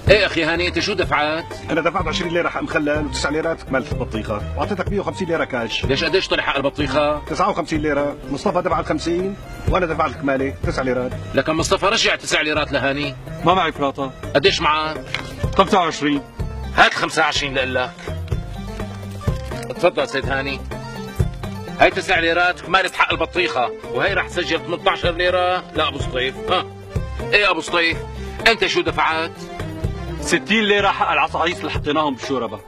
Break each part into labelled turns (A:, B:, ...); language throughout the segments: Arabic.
A: ايه اخي هاني، انت شو دفعات؟
B: انا دفعت 20 ليره حق مخلل و9 ليرات كمالة البطيخه، واعطيتك 150 ليره كاش.
A: ليش قديش طلع حق البطيخه؟
B: 59 ليره، مصطفى دفع ال 50 وانا دفعت الكماله 9 ليرات.
A: لكن مصطفى رجع 9 ليرات لهاني.
C: ما معي فراطه.
A: قديش معك؟
C: 25.
A: هات 25 لك. تفضل سيد هاني. هاي 9 ليرات كمالة حق البطيخة، وهي رح تسجل 18 ليرة لأبو سطيف. ها ايه أبو سطيف، أنت شو دفعت؟
C: 60 ليرة حق العصايص اللي حطيناهم بالشوربة،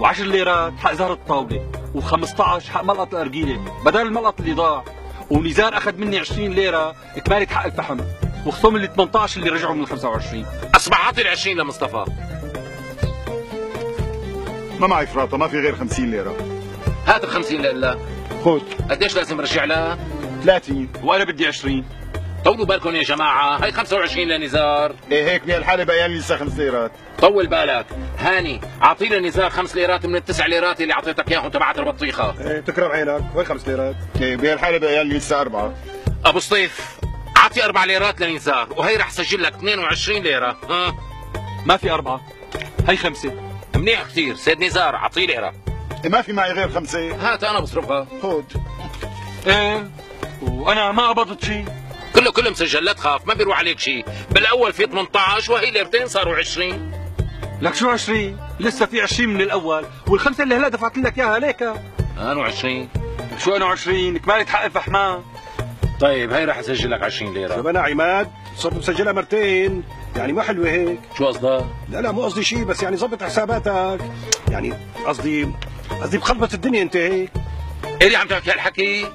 C: و10 ليرات حق زهر الطاولة، و15 حق ملقط الأرجيلة بدل الملقط اللي ضاع، ونزار أخذ مني 20 ليرة كمالة حق الفحم، وخصوم اللي 18 اللي رجعوا من ال 25.
A: أصبح عاطي ال 20 لمصطفى.
B: ما معي فراطه، ما في غير 50 ليره.
A: هات ال 50 لك.
B: خذ.
A: قديش لازم ارجع لها؟
B: 30.
C: وأنا بدي 20.
A: طولوا بالكم يا جماعة، هاي 25 لنزار.
B: ايه هيك بهالحاله بقى لي لسه 5 ليرات.
A: طول بالك، هاني اعطي لي نزار 5 ليرات من ال9 ليرات اللي اعطيتك اياهم تبعت البطيخة.
B: ايه تكرم عينك، وين 5 ليرات؟ ايه بهالحاله بقى لي لسه 4.
A: ابو سطيف اعطي 4 ليرات لنزار، وهي رح سجل لك 22 ليرة. ها
C: ما في 4، هي 5.
A: منيح كثير، سيد نزار اعطيه ليرة.
B: إيه ما في معي غير 5.
A: هات انا بصرفها.
B: خذ.
C: ايه وأنا ما قبضت شيء.
A: كله مسجل، لا تخاف، ما بيروح عليك شيء. بالاول في 18 وهي ليرتين صاروا 20.
C: لك شو 20؟ لسه في 20 من الأول، والخمسة اللي هلا دفعت لك إياها ليك.
A: انا 20.
C: شو أنا 20 كمالة حق الفحمان.
A: طيب هي رح اسجل لك 20 ليرة.
B: طب انا عماد صرت مسجلها مرتين، يعني ما حلوه هيك.
A: شو قصدك؟
B: لا مو قصدي شيء، بس يعني ظبط حساباتك. يعني قصدي بخربط الدنيا انت هيك.
A: ايه اللي عم تحكي هالحكي؟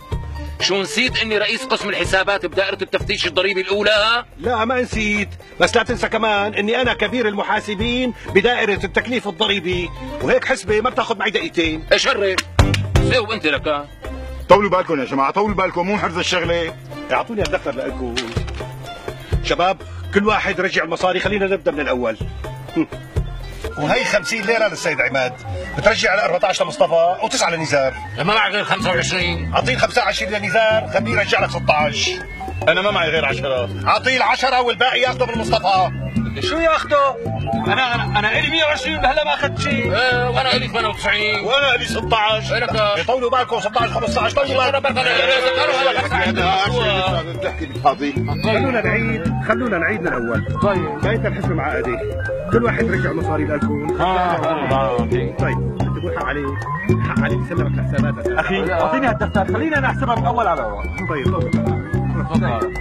A: شو نسيت اني رئيس قسم الحسابات بدائرة التفتيش الضريبي الاولى؟
B: لا ما نسيت، بس لا تنسى كمان اني انا كبير المحاسبين بدائرة التكليف الضريبي، وهيك حسبة ما بتاخذ معي دقيقتين.
A: شرف سيو انت لك.
B: طولوا بالكم يا جماعة، طولوا بالكم، مو حرز الشغلة. اعطوني الدفتر لكم. شباب كل واحد رجع المصاري، خلينا نبدا من الاول. وهي 50 ليرة للسيد عماد، بترجع على 14 لمصطفى و9 لنزار.
A: ما معي غير 25.
B: اعطيه 25 لنزار، خليه يرجع لك 16.
C: أنا ما معي غير 10.
B: اعطيه ال10 والباقي ياخذه من مصطفى.
C: شو ياخده؟ أنا إلي 120 هلا ما أخذت شيء.
A: ايه وانا الي 98.
B: وانا لي 16.
A: وينك؟
B: طولوا بالكم 16 15. طولوا بالكم. بتحكي بالفاضي. خلونا نعيد من الاول.
C: طيب
B: جايتنا الحسبة معقدة، كل واحد رجع مصاري لكم. طيب انت تقول حق عليك يسلمك لحساباتك.
C: أخي أعطيني هالدفتر، خلينا نحسبها من أول على أول.
B: طيب
C: تفضل.